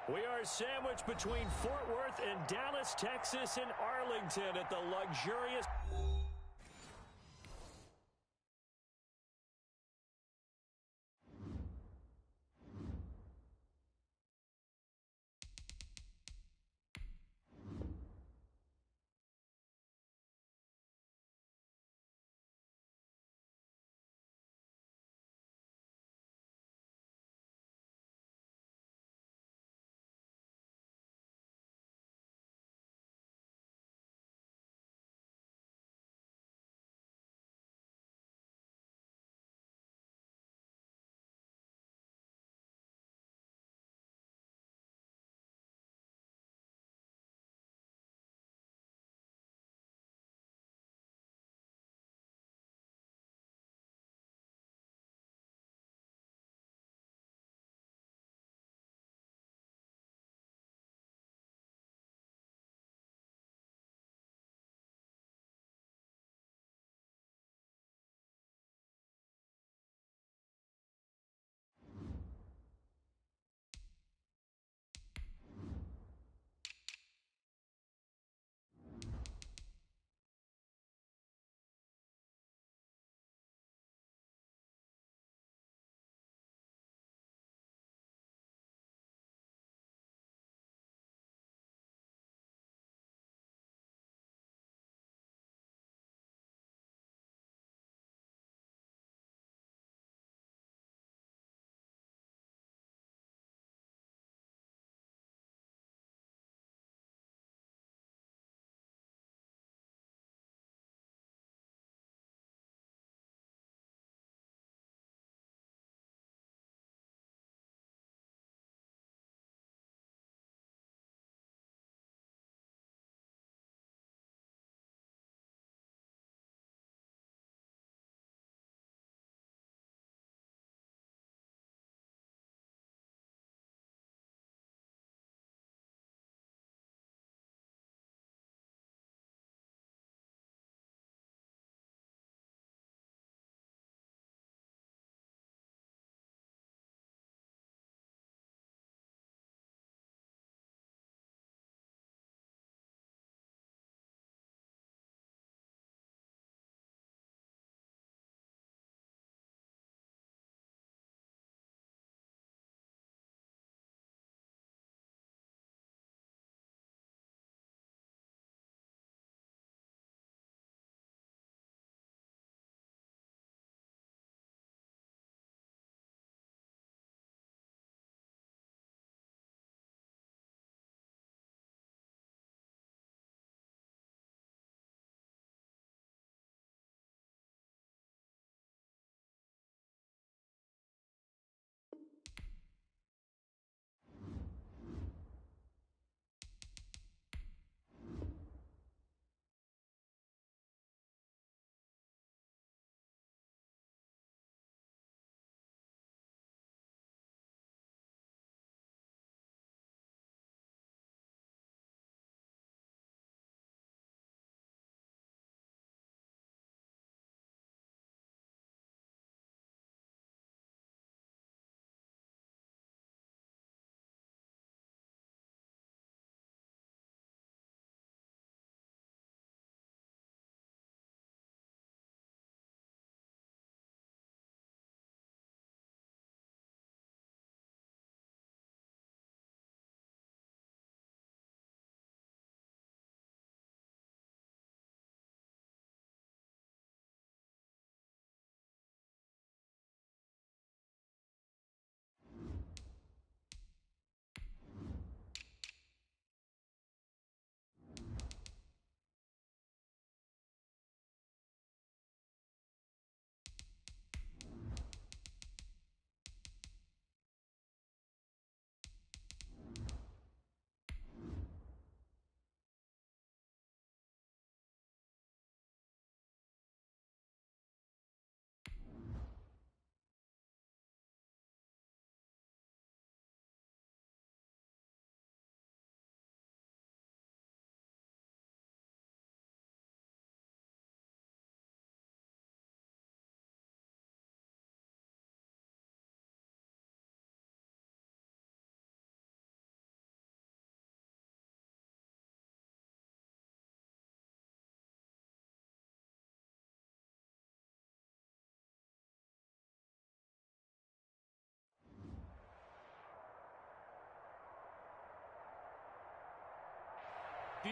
We are sandwiched between Fort Worth and Dallas, Texas, and Arlington at the luxurious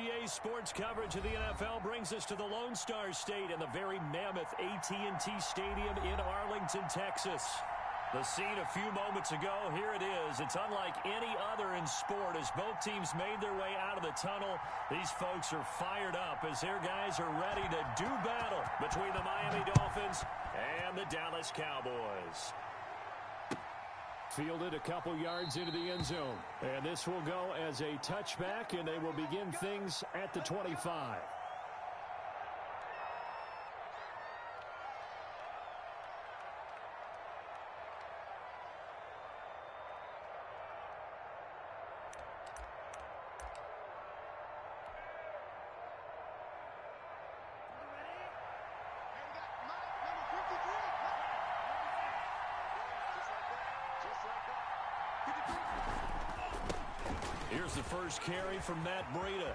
GA Sports coverage of the NFL brings us to the Lone Star State and the very mammoth AT&T Stadium in Arlington, Texas. The scene a few moments ago, here it is. It's unlike any other in sport as both teams made their way out of the tunnel. These folks are fired up as their guys are ready to do battle between the Miami Dolphins and the Dallas Cowboys. Fielded a couple yards into the end zone. And this will go as a touchback, and they will begin things at the 25. Here's the first carry from Matt Breida.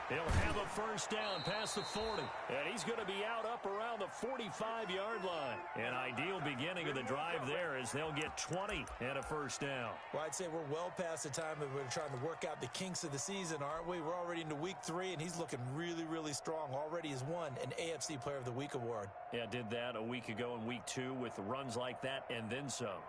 He'll have a first down past the 40. And he's going to be out up around the 45-yard line. An ideal beginning of the drive there as they'll get 20 and a first down. Well, I'd say we're well past the time that we're trying to work out the kinks of the season, aren't we? We're already into week 3, and he's looking really, really strong. Already has won an AFC Player of the Week award. Yeah, did that a week ago in week 2 with runs like that and then some.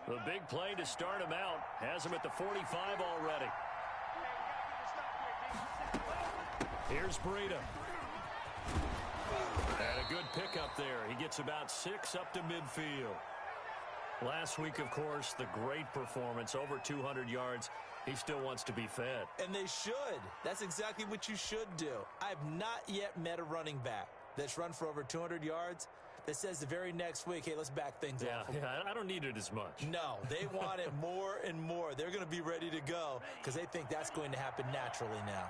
The big play to start him out has him at the 45 already. Here's Breida. And a good pickup there. He gets about 6 up to midfield. Last week, of course, the great performance, over 200 yards. He still wants to be fed. And they should. That's exactly what you should do. I've not yet met a running back that's run for over 200 yards that says the very next week, hey, let's back things off. Yeah, I don't need it as much. No, they want it more and more. They're going to be ready to go because they think that's going to happen naturally now.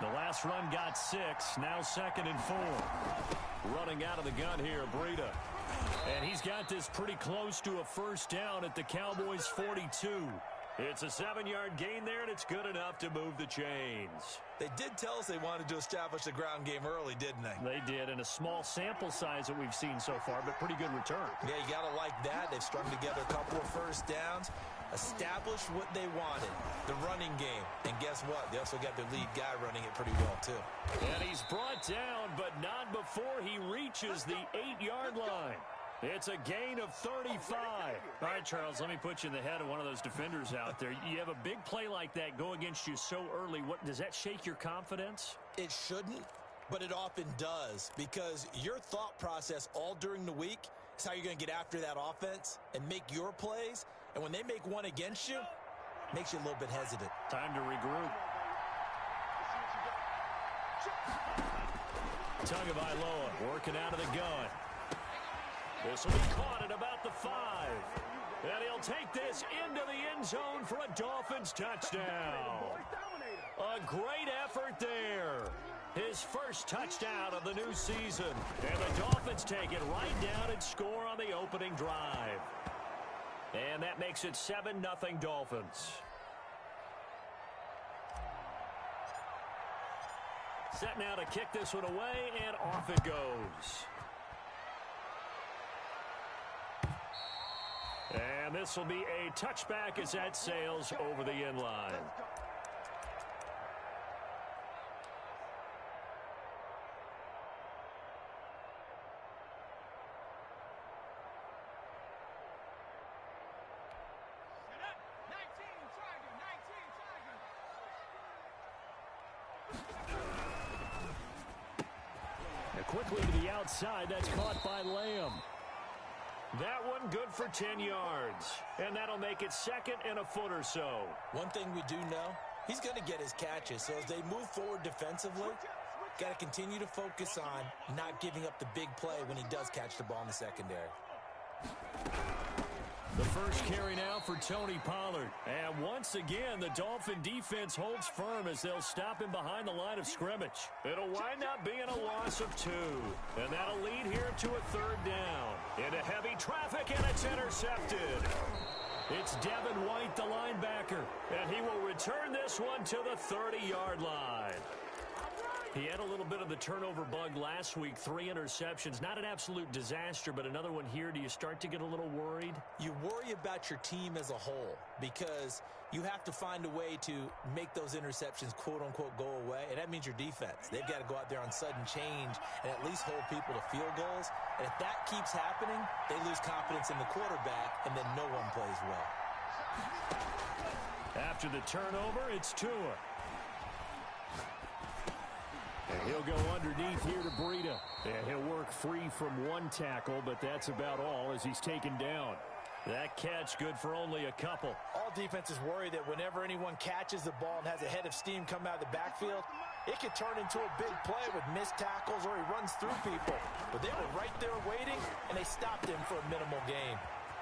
The last run got 6, now 2nd and 4. Running out of the gun here, Breida. And he's got this pretty close to a first down at the Cowboys' 42. It's a 7-yard gain there, and it's good enough to move the chains. They did tell us they wanted to establish the ground game early, didn't they? They did, and a small sample size that we've seen so far, but pretty good return. Yeah, you got to like that. They've strung together a couple of first downs, established what they wanted, the running game. And guess what? They also got their lead guy running it pretty well, too. And he's brought down, but not before he reaches the 8-yard line. It's a gain of 35. All right, Charles, let me put you in the head of one of those defenders out there. You have a big play like that go against you so early. What does that shake your confidence? It shouldn't, but it often does because your thought process all during the week is how you're going to get after that offense and make your plays. And when they make one against you, it makes you a little bit hesitant. Time to regroup. Tagovailoa working out of the gun. This will be caught at about the 5. And he'll take this into the end zone for a Dolphins touchdown. A great effort there. His first touchdown of the new season. And the Dolphins take it right down and score on the opening drive. And that makes it 7-0 Dolphins. Set now to kick this one away, and off it goes. And this will be a touchback as that sails over the end line. And quickly to the outside, that's caught by Lamb. That one good for 10 yards. And that'll make it 2nd and a foot or so. One thing we do know, he's going to get his catches. So as they move forward defensively, got to continue to focus on not giving up the big play when he does catch the ball in the secondary. The first carry now for Tony Pollard. And once again, the Dolphin defense holds firm as they'll stop him behind the line of scrimmage. It'll wind up being a loss of 2. And that'll lead here to a 3rd down. Into heavy traffic, and it's intercepted. It's Devin White, the linebacker. And he will return this one to the 30-yard line. He had a little bit of the turnover bug last week, 3 interceptions. Not an absolute disaster, but another one here. Do you start to get a little worried? You worry about your team as a whole because you have to find a way to make those interceptions, quote-unquote, go away, and that means your defense. They've got to go out there on sudden change and at least hold people to field goals. And if that keeps happening, they lose confidence in the quarterback, and then no one plays well. After the turnover, it's Tua. And he'll go underneath here to Breida. And he'll work free from one tackle, but that's about all as he's taken down. That catch good for only a couple. All defenses worry that whenever anyone catches the ball and has a head of steam come out of the backfield, it could turn into a big play with missed tackles or he runs through people. But they were right there waiting, and they stopped him for a minimal gain.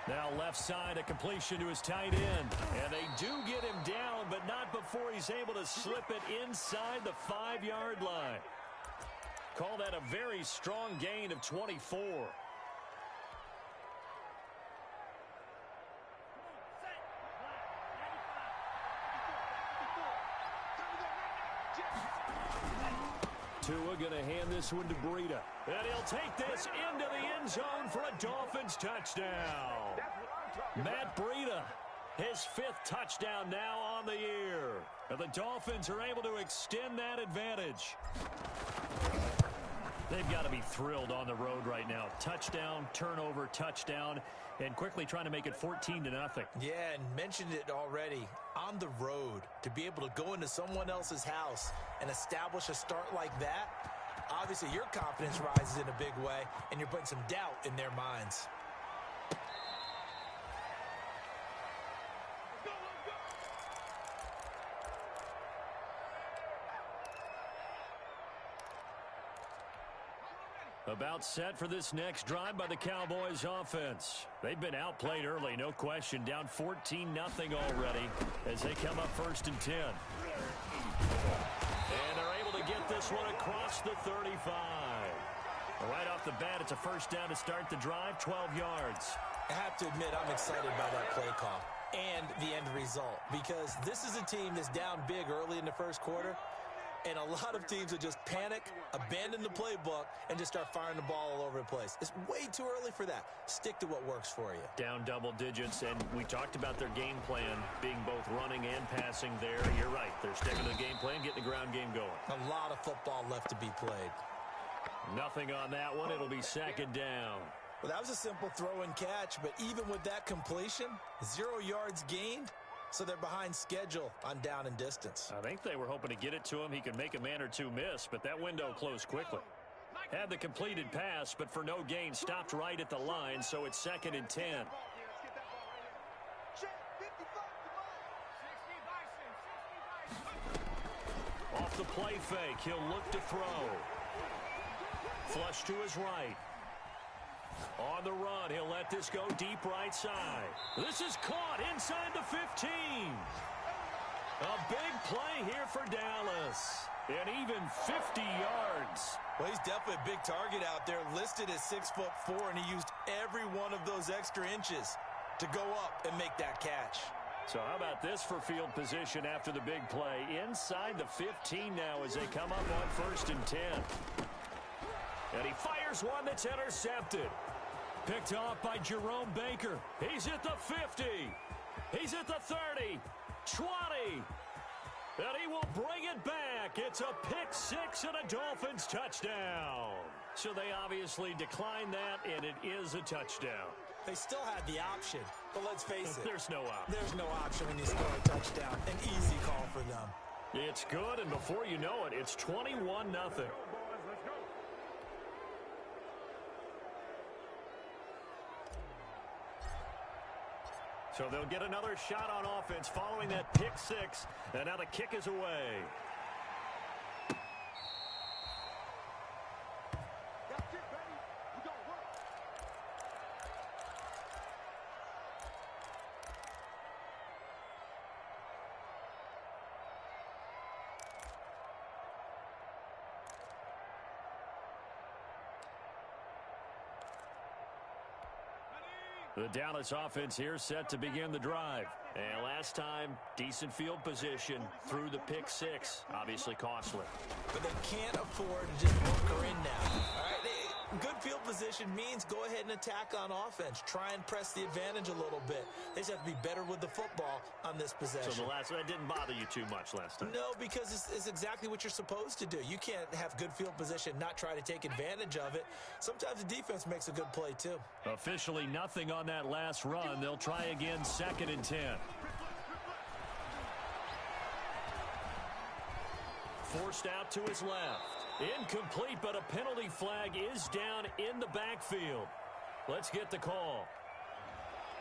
Now left side, a completion to his tight end. And they do get him down, but not before he's able to slip it inside the 5-yard line. Call that a very strong gain of 24. Tua going to hand this one to Breida. And he'll take this into the end zone for a Dolphins touchdown. Matt Breida, his 5th touchdown now on the year. And the Dolphins are able to extend that advantage. They've got to be thrilled on the road right now. Touchdown, turnover, touchdown, and quickly trying to make it 14-0. Yeah, and mentioned it already. On the road, to be able to go into someone else's house and establish a start like that, obviously your confidence rises in a big way, and you're putting some doubt in their minds. About set for this next drive by the Cowboys offense. They've been outplayed early, no question. Down 14-0 already as they come up 1st and 10. And they're able to get this one across the 35. Right off the bat, it's a first down to start the drive, 12 yards. I have to admit, I'm excited by that play call and the end result because this is a team that's down big early in the first quarter. And a lot of teams will just panic, abandon the playbook, and just start firing the ball all over the place. It's way too early for that. Stick to what works for you. Down double digits, and we talked about their game plan being both running and passing there. You're right. They're sticking to the game plan, getting the ground game going. A lot of football left to be played. Nothing on that one. It'll be 2nd down. Well, that was a simple throw and catch, but even with that completion, 0 yards gained. So they're behind schedule on down and distance. I think they were hoping to get it to him. He could make a man or two miss, but that window closed quickly. Had the completed pass, but for no gain, stopped right at the line, so it's 2nd and 10. Off the play fake, he'll look to throw. Flush to his right. On the run, he'll let this go deep right side. This is caught inside the 15. A big play here for Dallas. And even 50 yards. Well, he's definitely a big target out there, listed as 6'4", and he used every one of those extra inches to go up and make that catch. So how about this for field position after the big play? Inside the 15 now as they come up on 1st and 10. And he fires one that's intercepted. Picked off by Jerome Baker. He's at the 50. He's at the 30. 20. And he will bring it back. It's a pick 6 and a Dolphins touchdown. So they obviously declined that, and it is a touchdown. They still had the option, but let's face it. There's no option. There's no option when you score a touchdown. An easy call for them. It's good, and before you know it, it's 21-0. So they'll get another shot on offense following that pick 6, and now the kick is away. The Dallas offense here set to begin the drive. And last time, decent field position through the pick six. Obviously costly. But they can't afford to just bunker in now. All right, good field position means go ahead and attack on offense. Try and press the advantage a little bit. They just have to be better with the football on this possession. So that didn't bother you too much last time? No, because it's exactly what you're supposed to do. You can't have good field position, not try to take advantage of it. Sometimes the defense makes a good play too. Officially nothing on that last run. They'll try again, 2nd and 10. Forced out to his left. Incomplete, but a penalty flag is down in the backfield. Let's get the call.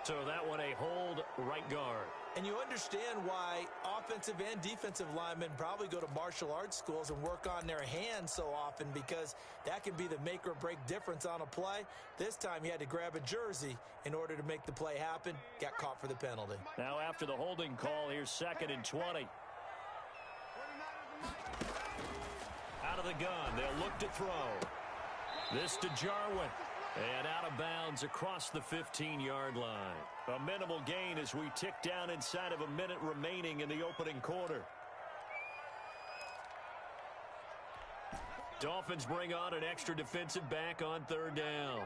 So that one a hold, right guard. And you understand why offensive and defensive linemen probably go to martial arts schools and work on their hands so often, because that can be the make or break difference on a play. This time he had to grab a jersey in order to make the play happen. Got caught for the penalty. Now after the holding call, here's 2nd and 20. Out of the gun, they'll look to throw. This to Jarwin. And out of bounds across the 15-yard line. A minimal gain as we tick down inside of a minute remaining in the opening quarter. Dolphins bring on an extra defensive back on 3rd down.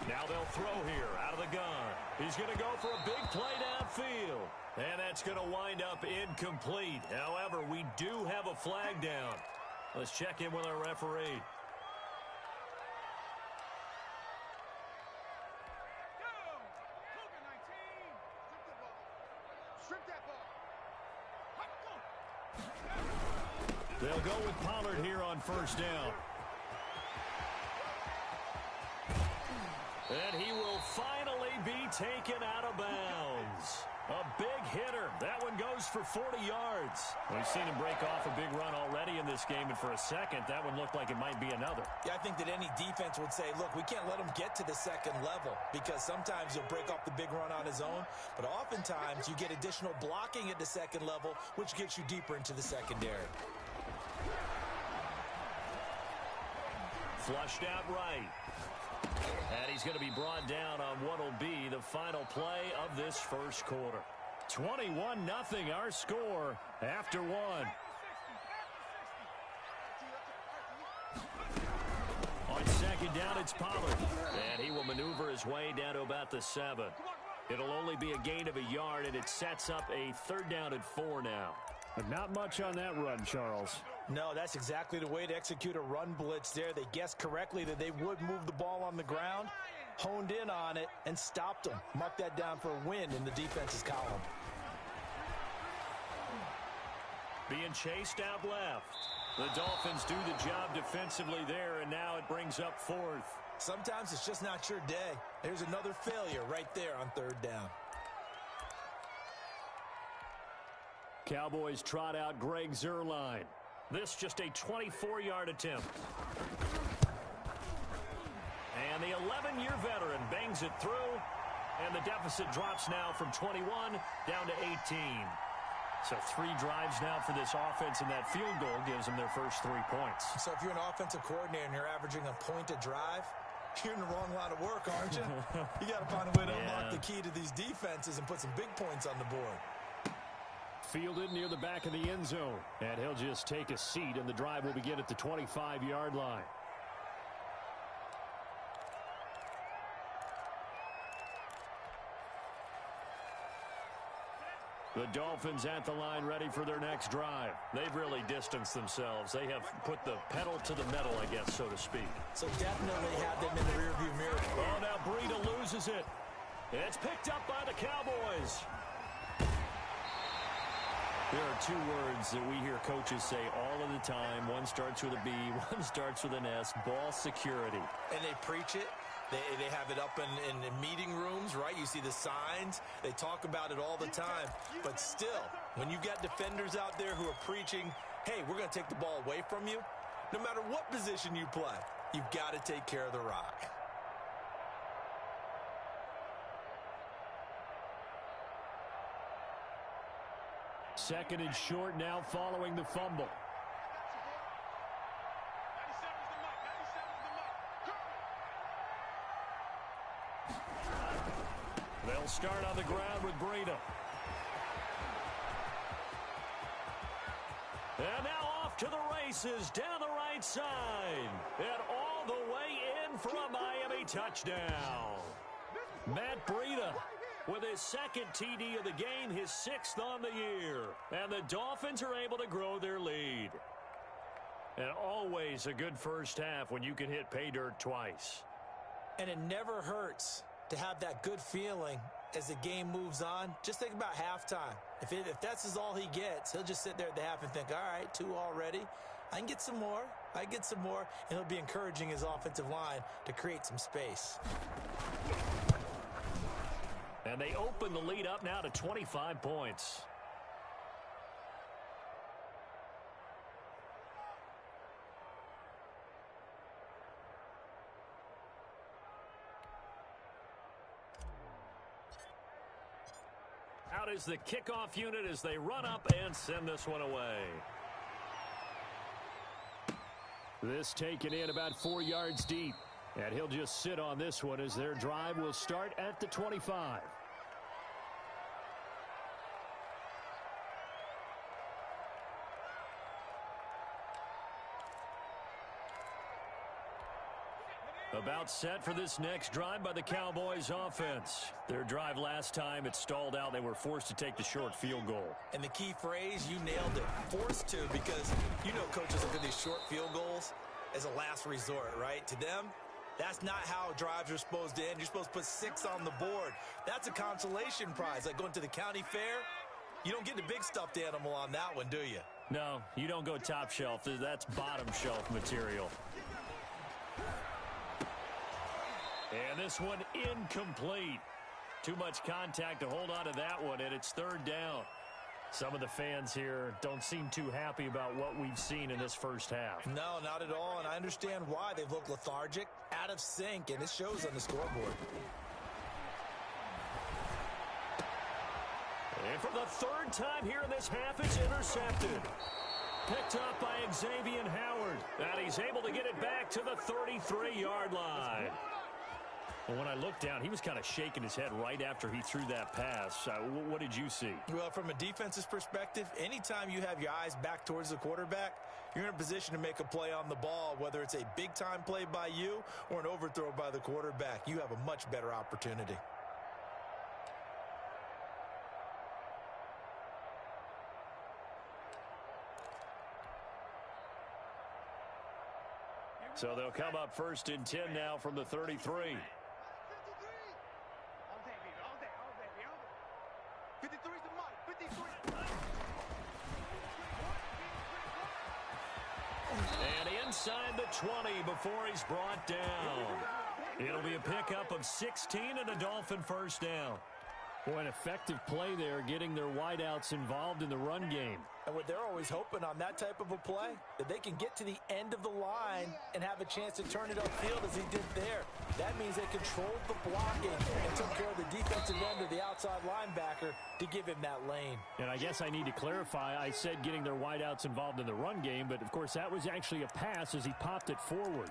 Now they'll throw here out of the gun. He's going to go for a big play downfield. And that's going to wind up incomplete. However, we do have a flag down. Let's check in with our referee. They'll go with Pollard here on 1st down. And he will finally be taken out of bounds. A big hitter. That one goes for 40 yards. We've seen him break off a big run already in this game, and for a second, that one looked like it might be another. Yeah, I think that any defense would say, look, we can't let him get to the 2nd level, because sometimes he'll break off the big run on his own, but oftentimes you get additional blocking at the 2nd level, which gets you deeper into the secondary. Flushed out right. And he's going to be brought down on what will be the final play of this first quarter. 21-0 our score after one. On 2nd down, it's Pollard. And he will maneuver his way down to about the 7. It'll only be a gain of a yard, and it sets up a 3rd down and 4 now. But not much on that run, Charles. No, that's exactly the way to execute a run blitz there. They guessed correctly that they would move the ball on the ground, honed in on it, and stopped them. Mark that down for a win in the defense's column. Being chased out left. The Dolphins do the job defensively there, and now it brings up 4th. Sometimes it's just not your day. There's another failure right there on 3rd down. Cowboys trot out Greg Zuerlein. This just a 24-yard attempt. And the 11-year veteran bangs it through. And the deficit drops now from 21 down to 18. So 3 drives now for this offense, and that field goal gives them their first 3 points. So if you're an offensive coordinator and you're averaging a point a drive, you're in the wrong line of work, aren't you? You got to find a way to unlock the key to these defenses and put some big points on the board. Fielded near the back of the end zone. And he'll just take a seat, and the drive will begin at the 25-yard line. The Dolphins at the line ready for their next drive. They've really distanced themselves. They have put the pedal to the metal, I guess, so to speak. So definitely have them in the rearview mirror. Oh, now Breida loses it. It's picked up by the Cowboys. There are 2 words that we hear coaches say all of the time. One starts with a B, one starts with an S. Ball security. And they preach it. They have it up in meeting rooms, right? You see the signs. They talk about it all the time. But still, when you've got defenders out there who are preaching, hey, we're going to take the ball away from you, no matter what position you play, you've got to take care of the rock. Second and short now following the fumble. start on the ground with Breida. And now off to the races down the right side. And all the way in for a Miami touchdown. Matt Breida with his second TD of the game, his 6th on the year. And the Dolphins are able to grow their lead. And always a good first half when you can hit pay dirt twice. And it never hurts to have that good feeling as the game moves on. Just think about halftime. If that's all he gets, he'll just sit there at the half and think, all right, 2 already. I can get some more. I get some more. And he'll be encouraging his offensive line to create some space. And they open the lead up now to 25 points. Out is the kickoff unit as they run up and send this one away. This taken in about 4 yards deep. And he'll just sit on this one as their drive will start at the 25. About set for this next drive by the Cowboys offense. Their drive last time, it stalled out. They were forced to take the short field goal. And the key phrase, you nailed it. Forced to, because you know coaches look at these short field goals as a last resort, right? To them, that's not how drives are supposed to end. You're supposed to put 6 on the board. That's a consolation prize. Like going to the county fair, you don't get the big stuffed animal on that one, do you? No, you don't go top shelf. That's bottom shelf material. And this one incomplete. Too much contact to hold on to that one, and it's 3rd down. Some of the fans here don't seem too happy about what we've seen in this first half. No, not at all, and I understand why. They've looked lethargic, out of sync, and it shows on the scoreboard. And for the 3rd time here in this half, it's intercepted. Picked up by Xavier Howard. And he's able to get it back to the 33-yard line. Well, when I looked down, he was kind of shaking his head right after he threw that pass. What did you see? Well, from a defense's perspective, anytime you have your eyes back towards the quarterback, you're in a position to make a play on the ball, whether it's a big-time play by you or an overthrow by the quarterback. You have a much better opportunity. So they'll come up 1st and 10 now from the 33. And inside the 20 before he's brought down. It'll be a pickup of 16 and a Dolphin 1st down. Boy, an effective play there, getting their wideouts involved in the run game. And what they're always hoping on that type of a play, that they can get to the end of the line and have a chance to turn it upfield as he did there. That means they controlled the blocking and took care of the defensive end of the outside linebacker to give him that lane. And I guess I need to clarify, I said getting their wideouts involved in the run game, but of course that was actually a pass as he popped it forward.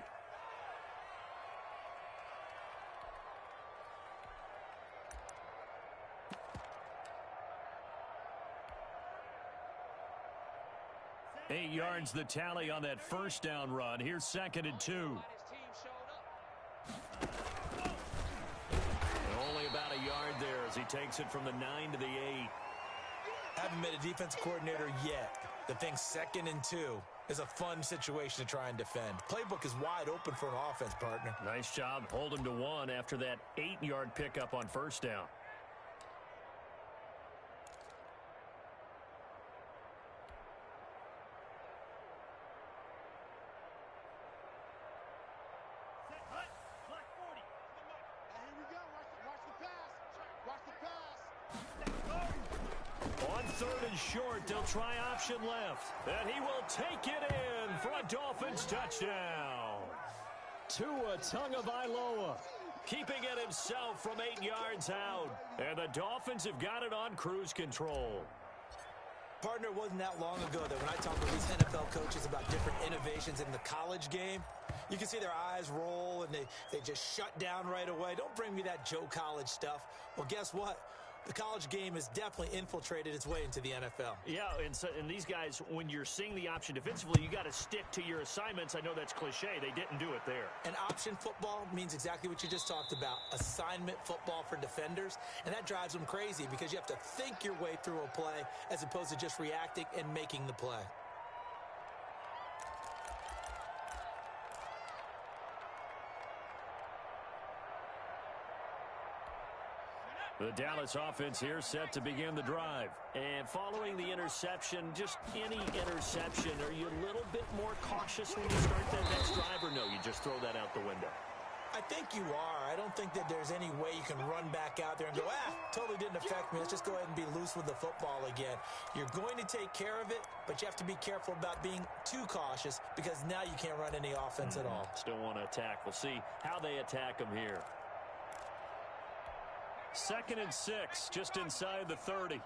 Eight yards the tally on that 1st down run. Here's 2nd and 2. And only about a yard there as he takes it from the 9 to the 8. Haven't met a defensive coordinator yet that thinks 2nd and 2 is a fun situation to try and defend. Playbook is wide open for an offense, partner. Nice job. Hold him to 1 after that 8-yard pickup on 1st down. On 3rd and short, they'll try option left. And he will take it in for a Dolphins touchdown. Tua Tagovailoa keeping it himself from 8 yards out. And the Dolphins have got it on cruise control. Partner, it wasn't that long ago that when I talk with these NFL coaches about different innovations in the college game, you can see their eyes roll and they just shut down right away. Don't bring me that Joe College stuff. Well, guess what? The college game has definitely infiltrated its way into the NFL. Yeah, and these guys, when you're seeing the option defensively, you got to stick to your assignments. I know that's cliche. They didn't do it there. And option football means exactly what you just talked about, assignment football for defenders. And that drives them crazy because you have to think your way through a play as opposed to just reacting and making the play. The Dallas offense here set to begin the drive. And following the interception, just any interception, are you a little bit more cautious when you start that next drive, or no, you just throw that out the window? I think you are. I don't think that there's any way you can run back out there and go, totally didn't affect me. Let's just go ahead and be loose with the football again. You're going to take care of it, but you have to be careful about being too cautious because now you can't run any offense at all. Still want to attack. We'll see how they attack them here. 2nd and 6, just inside the 30.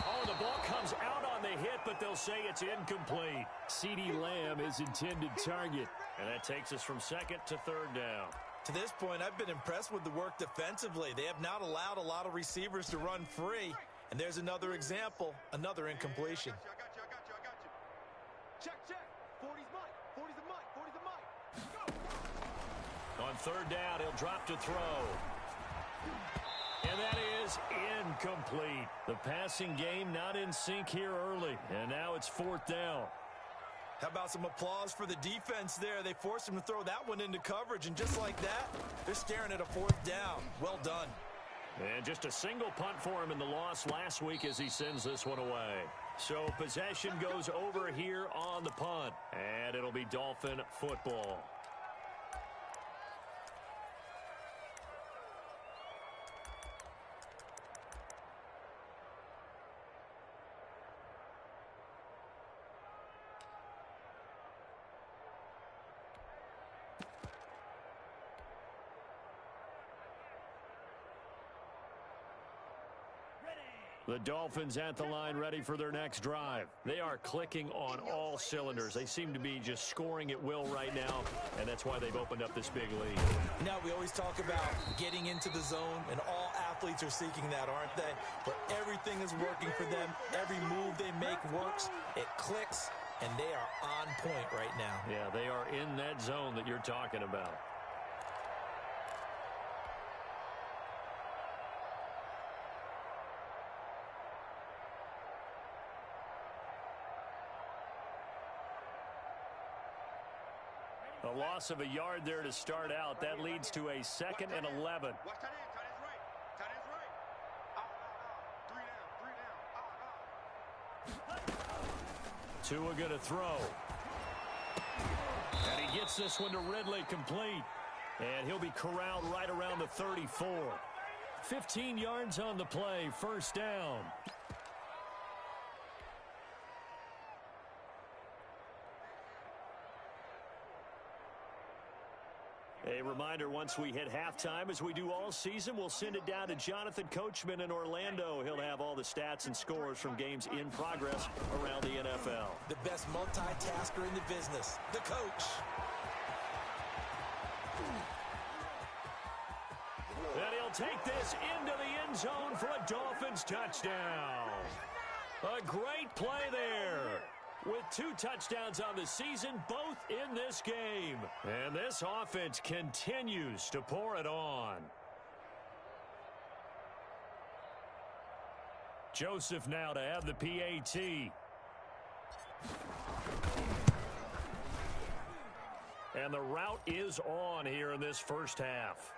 Oh, the ball comes out on the hit, but they'll say it's incomplete. CeeDee Lamb is intended target. And that takes us from 2nd to 3rd down. To this point, I've been impressed with the work defensively. They have not allowed a lot of receivers to run free. And there's another example, another incompletion. I got you. Check. 40's mine. 40's a mine. 40's a mine. Go. On 3rd down, he'll drop to throw. And that is incomplete. The passing game not in sync here early. And now it's 4th down. How about some applause for the defense there? They forced him to throw that one into coverage, and just like that, they're staring at a 4th down. Well done. And just a single punt for him in the loss last week as he sends this one away. So possession goes over here on the punt. And it'll be Dolphin football. The Dolphins at the line ready for their next drive. They are clicking on all cylinders. They seem to be just scoring at will right now, and that's why they've opened up this big lead. Now, we always talk about getting into the zone, and all athletes are seeking that, aren't they? Where everything is working for them. Every move they make works. It clicks, and they are on point right now. Yeah, they are in that zone that you're talking about. A loss of a yard there to start out. That leads to a 2nd and 11. Watch tight end. Tight end's right. Tight end's right. 3 down. 3 down. Tua going to throw. And he gets this one to Ridley complete. And he'll be corralled right around the 34. 15 yards on the play. 1st down. A reminder, once we hit halftime, as we do all season, we'll send it down to Jonathan Coachman in Orlando. He'll have all the stats and scores from games in progress around the NFL. The best multitasker in the business, the coach. And he'll take this into the end zone for a Dolphins touchdown. A great play there. With 2 touchdowns on the season, both in this game. And this offense continues to pour it on. Joseph now to have the PAT. And the route is on here in this first half.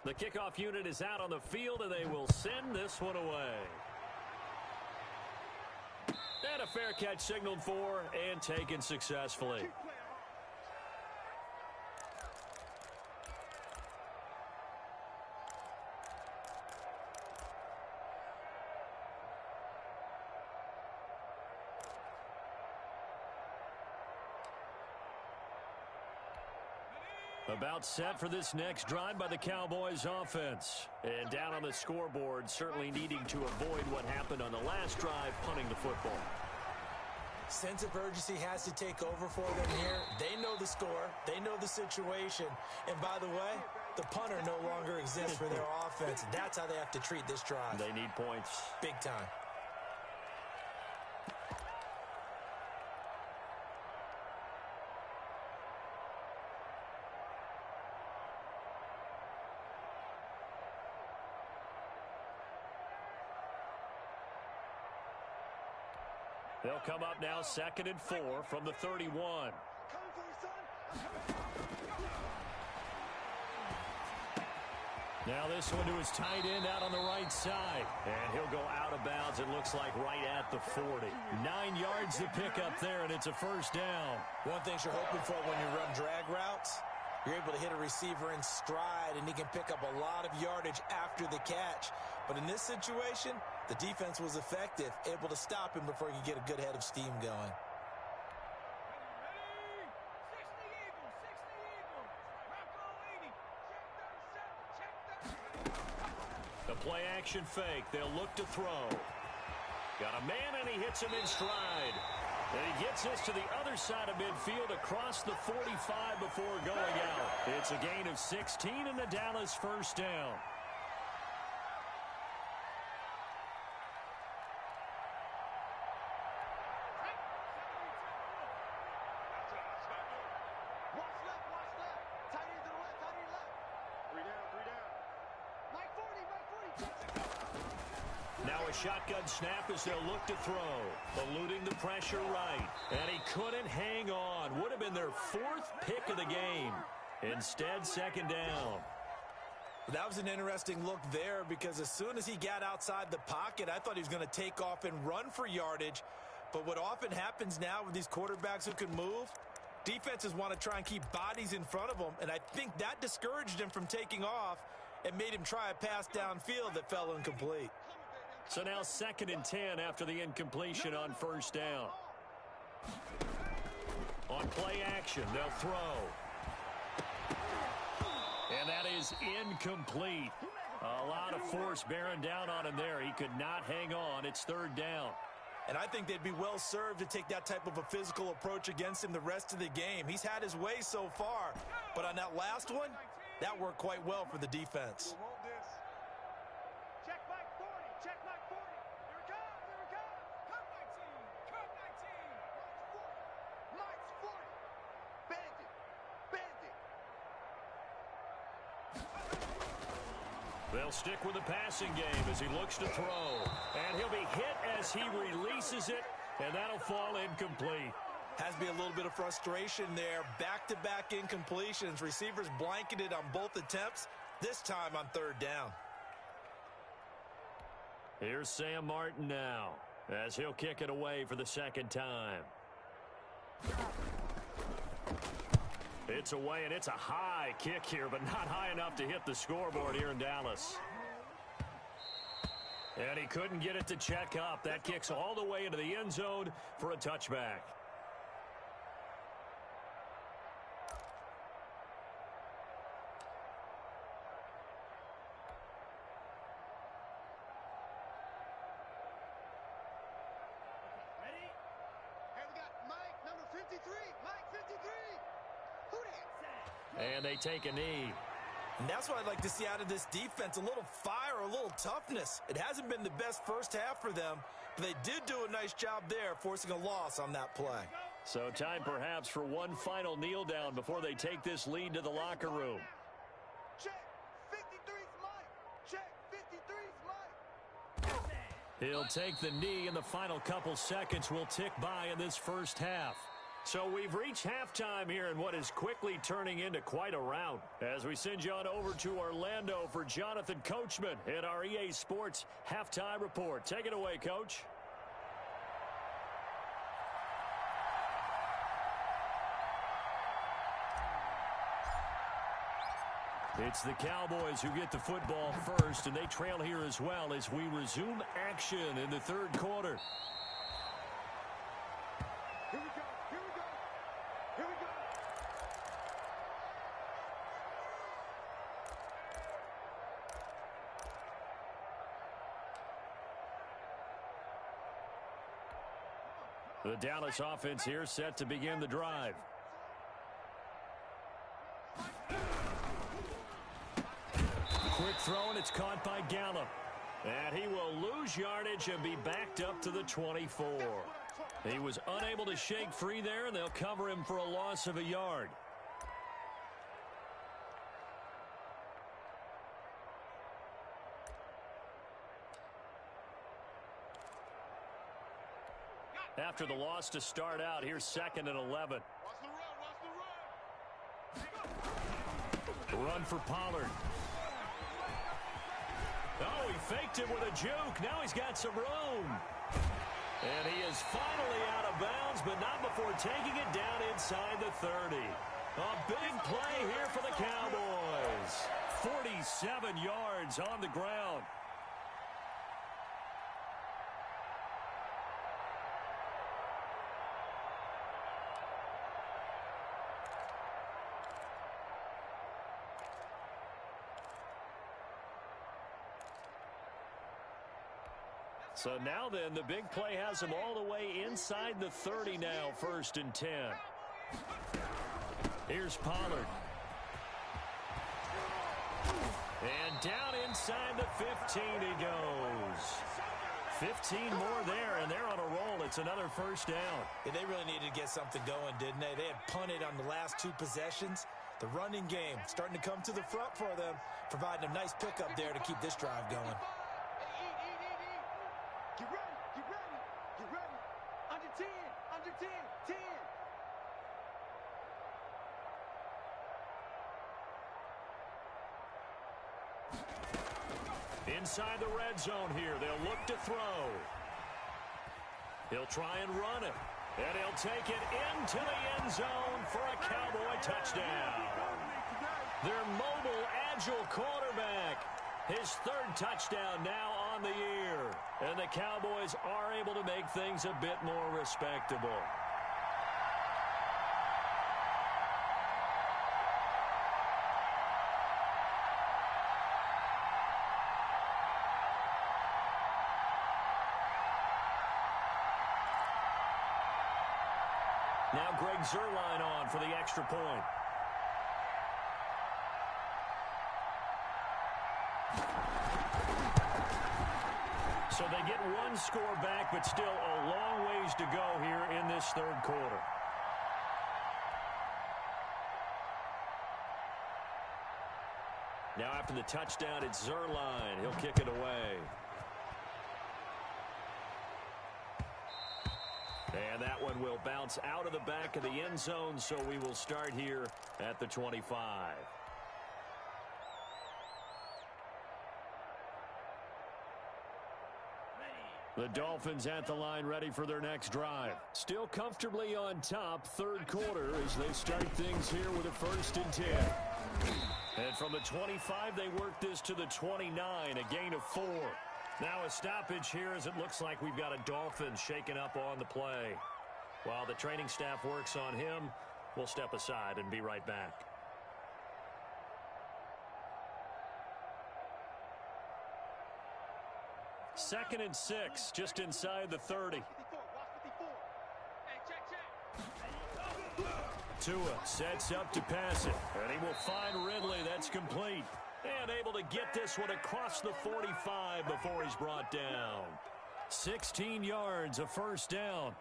The kickoff unit is out on the field, and they will send this one away. And a fair catch signaled for and taken successfully. About set for this next drive by the Cowboys offense. And down on the scoreboard, certainly needing to avoid what happened on the last drive, punting the football. Sense of urgency has to take over for them here. They know the score. They know the situation. And by the way, the punter no longer exists for their offense. That's how they have to treat this drive. They need points. Big time. They'll come up now 2nd and 4 from the 31. Now this one to his tight end out on the right side. And he'll go out of bounds, it looks like, right at the 40. 9 yards to pick up there, and it's a first down. One thing you're hoping for when you run drag routes, you're able to hit a receiver in stride, and he can pick up a lot of yardage after the catch. But in this situation, the defense was effective, able to stop him before he could get a good head of steam going. The play action fake. They'll look to throw. Got a man, and he hits him in stride. And he gets this to the other side of midfield across the 45 before going out. It's a gain of 16 and the Dallas first down. Shotgun snap as they'll look to throw. Eluding the pressure right. And he couldn't hang on. Would have been their 4th pick of the game. Instead, 2nd down. That was an interesting look there because as soon as he got outside the pocket, I thought he was going to take off and run for yardage. But what often happens now with these quarterbacks who can move, defenses want to try and keep bodies in front of them. And I think that discouraged him from taking off and made him try a pass downfield that fell incomplete. So now 2nd and 10 after the incompletion on first down. On play action, they'll throw. And that is incomplete. A lot of force bearing down on him there. He could not hang on. It's 3rd down. And I think they'd be well served to take that type of a physical approach against him the rest of the game. He's had his way so far. But on that last one, that worked quite well for the defense. They'll stick with the passing game as he looks to throw. And he'll be hit as he releases it, and that'll fall incomplete. Has to be a little bit of frustration there. Back-to-back incompletions. Receivers blanketed on both attempts, this time on 3rd down. Here's Sam Martin now as he'll kick it away for the 2nd time. It's away, and it's a high kick here, but not high enough to hit the scoreboard here in Dallas. And he couldn't get it to check up. That kicks all the way into the end zone for a touchback. Ready? Hey, we got Mike, number 53. Mike, 53. And they take a knee. And that's what I'd like to see out of this defense, a little fire, a little toughness. It hasn't been the best first half for them, but they did do a nice job there, forcing a loss on that play. So time perhaps for one final kneel down before they take this lead to the locker room. Check, 53's Mike. Check, 53's Mike. He'll take the knee, and the final couple seconds will tick by in this first half. So we've reached halftime here in what is quickly turning into quite a rout. As we send you on over to Orlando for Jonathan Coachman in our EA Sports Halftime Report. Take it away, Coach. It's the Cowboys who get the football first, and they trail here as well as we resume action in the 3rd quarter. Here we go. Here we go. Here we go. The Dallas offense here set to begin the drive. Quick throw, and it's caught by Gallup. And he will lose yardage and be backed up to the 24. He was unable to shake free there, and they'll cover him for a loss of a yard. After the loss to start out, here's 2nd and 11. Run for Pollard. Oh, he faked it with a juke. Now he's got some room. And he is finally out of bounds, but not before taking it down inside the 30. A big play here for the Cowboys. 47 yards on the ground. So now then, the big play has him all the way inside the 30 now, 1st and 10. Here's Pollard. And down inside the 15 he goes. 15 more there, and they're on a roll. It's another 1st down. Yeah, they really needed to get something going, didn't they? They had punted on the last 2 possessions. The running game starting to come to the front for them, providing a nice pickup there to keep this drive going. Get ready, get ready, get ready. Under 10, under 10, 10. Inside the red zone here, they'll look to throw. He'll try and run it. And he'll take it into the end zone for a Cowboy touchdown. Their mobile, agile quarterback. His 3rd touchdown now on the year. And the Cowboys are able to make things a bit more respectable. Now Greg Zuerlein on for the extra point. So they get 1 score back, but still a long ways to go here in this 3rd quarter. Now after the touchdown, it's Zuerlein. He'll kick it away. And that one will bounce out of the back of the end zone, so we will start here at the 25. The Dolphins at the line ready for their next drive. Still comfortably on top, 3rd quarter as they start things here with a 1st and 10. And from the 25, they work this to the 29, a gain of 4. Now a stoppage here as it looks like we've got a Dolphin shaken up on the play. While the training staff works on him, we'll step aside and be right back. Second and 6, just inside the 30. Tua sets up to pass it, and he will find Ridley. That's complete. And able to get this one across the 45 before he's brought down. 16 yards, a 1st down.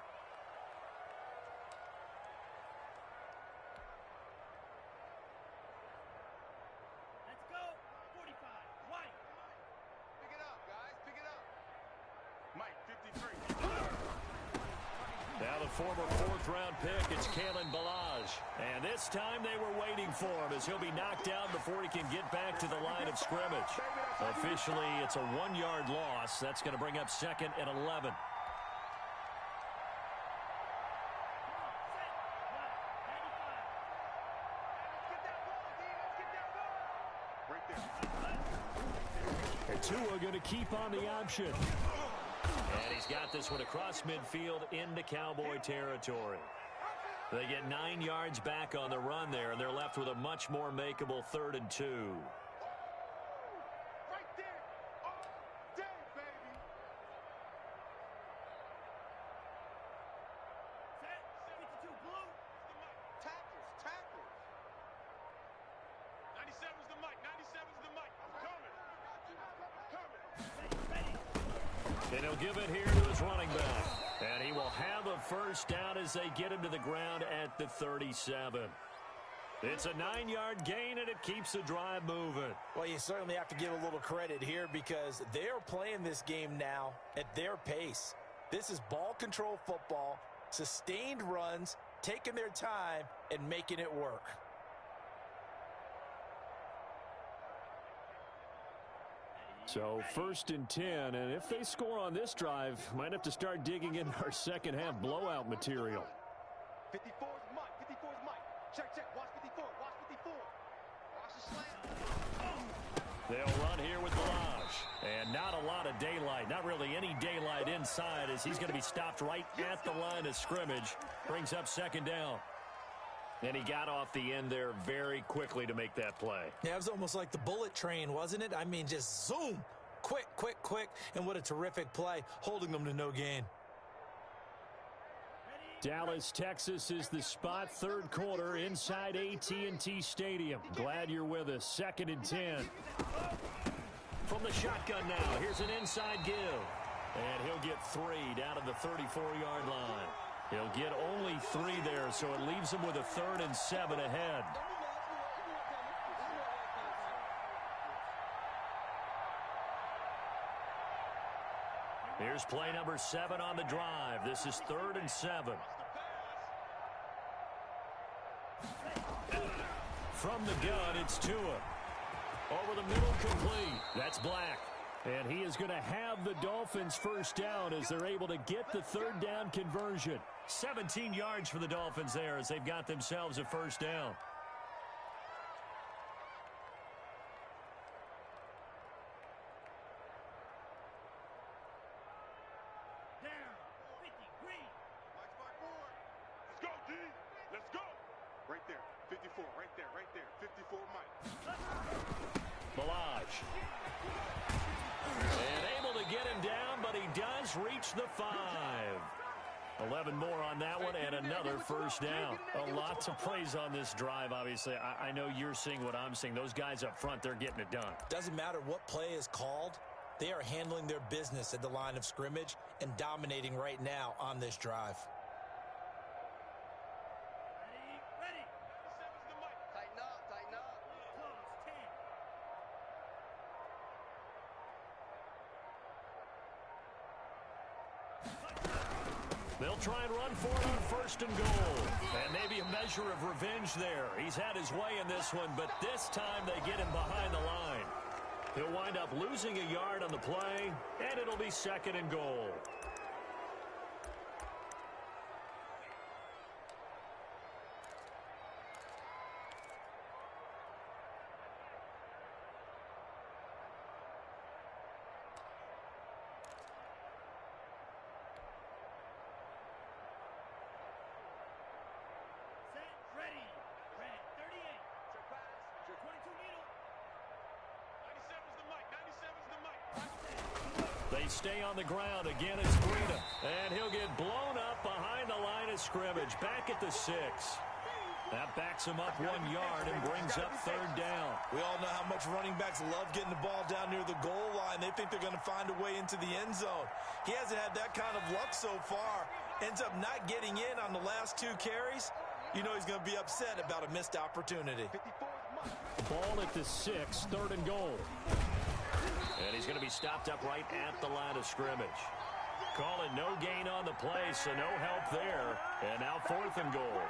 Former 4th-round pick, it's Kalen Ballage. And this time they were waiting for him as he'll be knocked out before he can get back to the line of scrimmage. Officially, it's a 1-yard loss. That's going to bring up 2nd and 11. And Tua going to keep on the option. And he's got this one across midfield into Cowboy territory. They get 9 yards back on the run there, and they're left with a much more makeable 3rd and 2. Right there. All day, baby. And he'll give it here to his running back. And he will have a first down as they get him to the ground at the 37. It's a 9-yard gain, and it keeps the drive moving. Well, you certainly have to give a little credit here because they're playing this game now at their pace. This is ball control football, sustained runs, taking their time, and making it work. So 1st and 10, and if they score on this drive, might have to start digging in our second half blowout material. 54 is Mike. 54 is Mike. Check, check. Watch 54. Watch 54. Watch the slant. They'll run here with Balaj. And not a lot of daylight. Not really any daylight inside as he's going to be stopped right at the line of scrimmage. Brings up 2nd down. And he got off the end there very quickly to make that play. Yeah, it was almost like the bullet train, wasn't it? I mean, just zoom. Quick, quick, quick. And what a terrific play, holding them to no gain. Dallas, Texas is the spot. 3rd quarter inside AT&T Stadium. Glad you're with us. 2nd and 10. From the shotgun now. Here's an inside give. And he'll get 3 down to the 34-yard line. He'll get only 3 there, so it leaves him with a 3rd and 7 ahead. Here's play number 7 on the drive. This is 3rd and 7. From the gun, it's Tua. Over the middle, complete. That's Black. And he is going to have the Dolphins first down as they're able to get the 3rd down conversion. 17 yards for the Dolphins there as they've got themselves a first down. Down. 50, green. Watch my board. Let's go, D. Let's go. Right there. 54. Right there. Right there. 54, Mike. Balaj. And able to get him down, but he does reach the 5. 11 more on that one and another first down. A lot to praise on this drive, obviously. I know you're seeing what I'm seeing. Those guys up front, they're getting it done. Doesn't matter what play is called. They are handling their business at the line of scrimmage and dominating right now on this drive. Ready. 7's the Mike. Tighten up. Tighten up. Close. 10. They'll try and run for it on 1st and goal. And maybe a measure of revenge there. He's had his way in this one, but this time they get him behind the line. He'll wind up losing a yard on the play, and it'll be 2nd and goal. Ready. Red. 38. Check pass. Check 22 needle. 97's the Mike. 97's the Mike. They stay on the ground. Again, it's Breida. And he'll get blown up behind the line of scrimmage. Back at the 6. That backs him up 1 yard and brings up 3rd down. We all know how much running backs love getting the ball down near the goal line. They think they're going to find a way into the end zone. He hasn't had that kind of luck so far. Ends up not getting in on the last 2 carries. You know he's going to be upset about a missed opportunity. 54 is Mike. Ball at the 6, 3rd and goal. And he's going to be stopped up right at the line of scrimmage. Call it no gain on the play, so no help there. And now 4th and goal.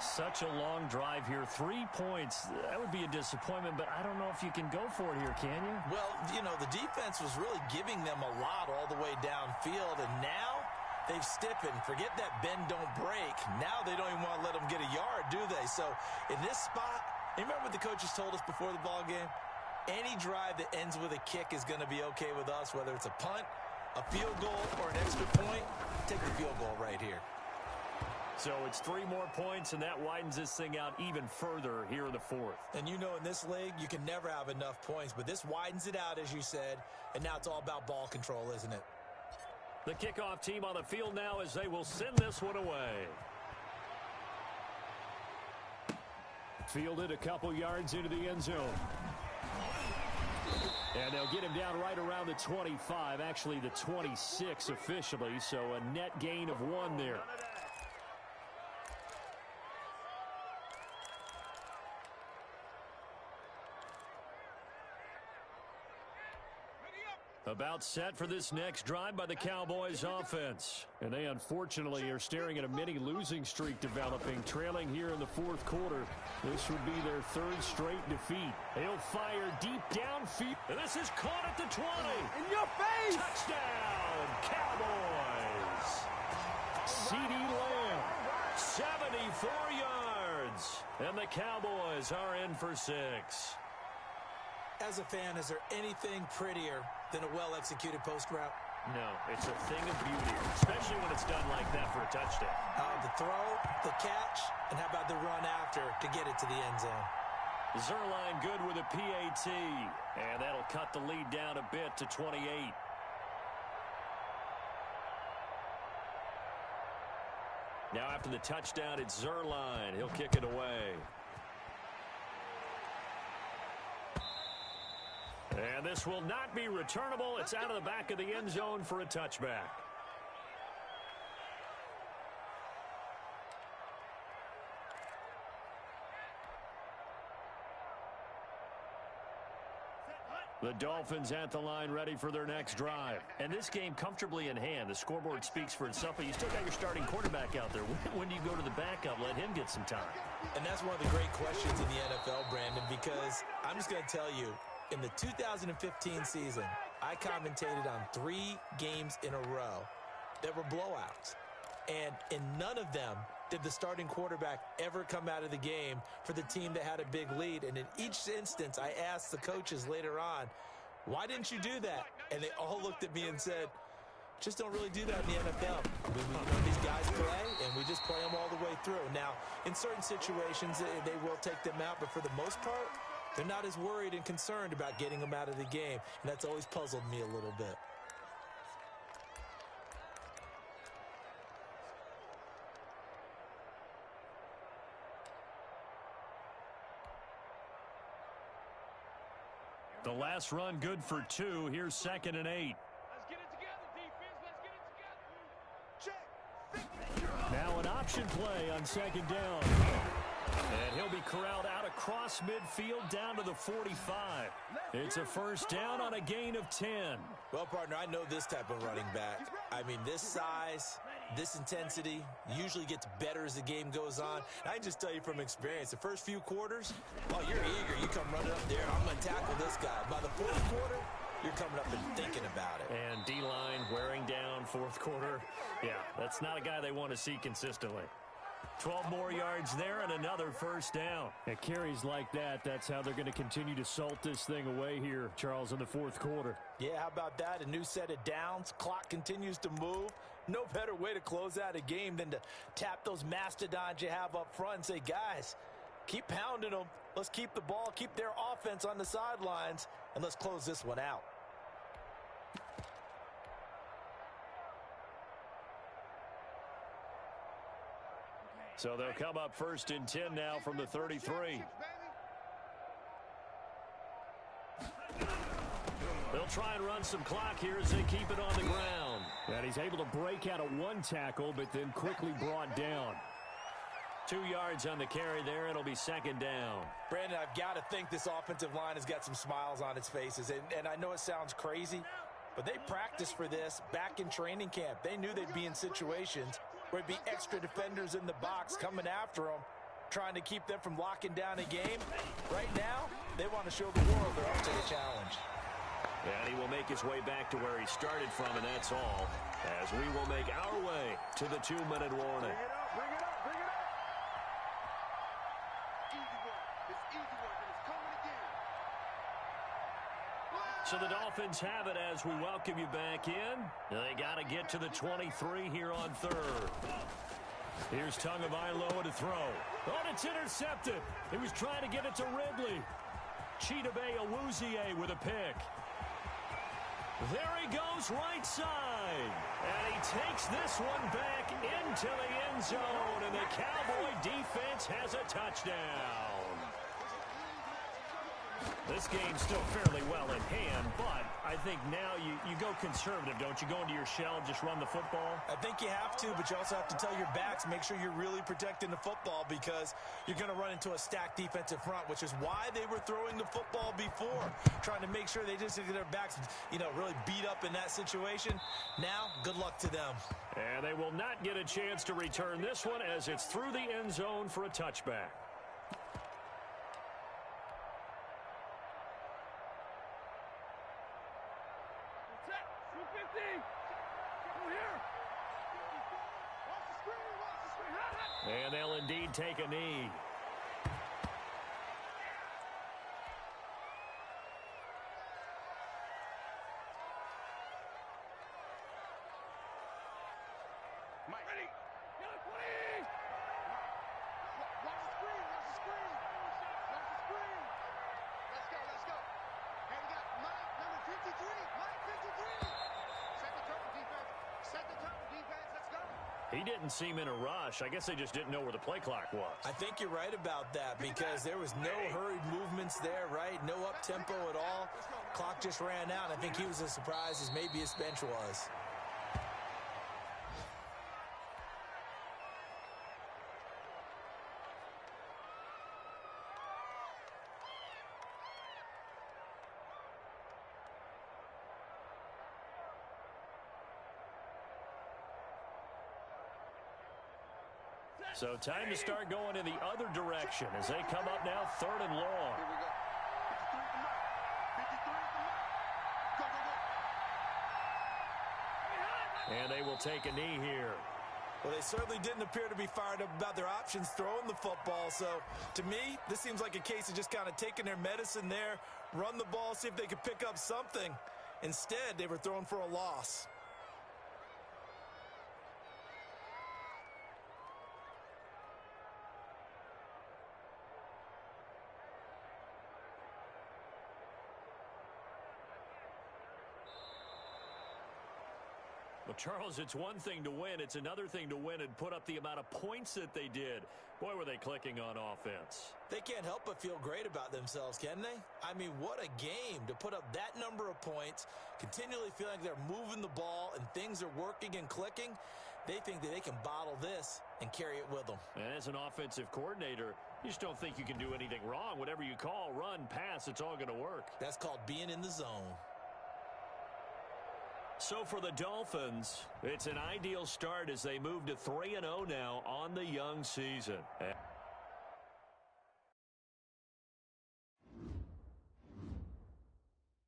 Such a long drive here. 3 points. That would be a disappointment, but I don't know if you can go for it here, can you? Well, you know, the defense was really giving them a lot all the way downfield, and now they've stiffened. Forget that bend, don't break. Now they don't even want to let them get a yard, do they? So in this spot, remember what the coaches told us before the ball game? Any drive that ends with a kick is going to be okay with us, whether it's a punt, a field goal, or an extra point. Take the field goal right here. So it's 3 more points, and that widens this thing out even further here in the 4th. And you know in this league, you can never have enough points, but this widens it out, as you said, and now it's all about ball control, isn't it? The kickoff team on the field now as they will send this one away. Fielded a couple yards into the end zone. And they'll get him down right around the 25, actually the 26 officially, so a net gain of 1 there. About set for this next drive by the Cowboys offense. And they unfortunately are staring at a mini losing streak developing, trailing here in the fourth quarter. This would be their 3rd straight defeat. He'll fire deep downfield. And this is caught at the 20. In your face! Touchdown, Cowboys! CeeDee Lamb, 74 yards. And the Cowboys are in for 6. As a fan, is there anything prettier than a well-executed post route? No, it's a thing of beauty, especially when it's done like that for a touchdown. The throw, the catch, and how about the run after to get it to the end zone? Zuerlein good with a PAT, and that'll cut the lead down a bit to 28. Now after the touchdown, it's Zuerlein. He'll kick it away. And this will not be returnable. It's out of the back of the end zone for a touchback. The Dolphins at the line ready for their next drive. And this game comfortably in hand. The scoreboard speaks for itself, but you still got your starting quarterback out there. When do you go to the backup? Let him get some time. And that's one of the great questions in the NFL, Brandon, because I'm just going to tell you, in the 2015 season, I commentated on 3 games in a row that were blowouts. And in none of them did the starting quarterback ever come out of the game for the team that had a big lead. And in each instance, I asked the coaches later on, why didn't you do that? And they all looked at me and said, just don't really do that in the NFL. These guys play, and we just play them all the way through. Now, in certain situations, they will take them out, but for the most part, they're not as worried and concerned about getting them out of the game, and that's always puzzled me a little bit. The last run good for 2. Here's 2nd and 8. Let's get it together, defense. Let's get it together. Check. Now an option play on 2nd down. And he'll be corralled out across midfield down to the 45. It's a 1st down on a gain of 10. Well, partner, I know this type of running back. I mean, this size, this intensity usually gets better as the game goes on. I can just tell you from experience, the first few quarters, oh, you're eager. You come running up there, I'm going to tackle this guy. By the 4th quarter, you're coming up and thinking about it. And D-line wearing down 4th quarter. Yeah, that's not a guy they want to see consistently. 12 more yards there and another 1st down. At carries like that, that's how they're going to continue to salt this thing away here, Charles, in the 4th quarter. Yeah, how about that? A new set of downs. Clock continues to move. No better way to close out a game than to tap those mastodons you have up front and say, guys, keep pounding them. Let's keep the ball, keep their offense on the sidelines, and let's close this one out. So they'll come up 1st and 10 now from the 33. They'll try and run some clock here as they keep it on the ground. And he's able to break out of 1 tackle, but then quickly brought down. 2 yards on the carry there. It'll be 2nd down. Brandon, I've got to think this offensive line has got some smiles on its faces. And I know it sounds crazy, but they practiced for this back in training camp. They knew they'd be in situations where it'd be extra defenders in the box coming after them, trying to keep them from locking down a game. Right now, they want to show the world they're up to the challenge. And he will make his way back to where he started from, and that's all, as we will make our way to the 2-minute warning. Bring it up, bring it up, bring it up. Easy work. It's easy work, and it's coming again. So the Dolphins have it as we welcome you back in. They got to get to the 23 here on 3rd. Here's Tagovailoa to throw. Oh, it's intercepted. He was trying to get it to Ridley. Chidobe Awuzie with a pick. There he goes right side. And he takes this one back into the end zone. And the Cowboy defense has a touchdown. This game's still fairly well in hand, but I think now you go conservative, don't you? Go into your shell, just run the football? I think you have to, but you also have to tell your backs, make sure you're really protecting the football because you're going to run into a stacked defensive front, which is why they were throwing the football before, trying to make sure they just get their backs, really beat up in that situation. Now, good luck to them. And they will not get a chance to return this one as it's through the end zone for a touchback. And they'll indeed take a knee. Mike, ready? Watch the screen, watch the screen. Watch the screen. Let's go, let's go. And we got Mike, number 53. Mike, 53. Set the tone, defense. Set the tone, defense. Let's go. He didn't seem in a rush. I guess they just didn't know where the play clock was. I think you're right about that because there was no hurried movements there, right? No up-tempo at all. Clock just ran out. I think he was as surprised as maybe his bench was. So time to start going in the other direction as they come up now 3rd and long. Here we go. 53 at the mark. 53 at the mark. Go, go, go. And they will take a knee here. Well, they certainly didn't appear to be fired up about their options throwing the football. So, to me, this seems like a case of just kind of taking their medicine there, run the ball, see if they could pick up something. Instead, they were throwing for a loss. Well, Charles, it's one thing to win. It's another thing to win and put up the amount of points that they did. Boy, were they clicking on offense. They can't help but feel great about themselves, can they? I mean, what a game to put up that number of points, continually feeling like they're moving the ball and things are working and clicking. They think that they can bottle this and carry it with them. And as an offensive coordinator, you just don't think you can do anything wrong. Whatever you call, run, pass, it's all going to work. That's called being in the zone. So for the Dolphins, it's an ideal start as they move to 3-0 now on the young season.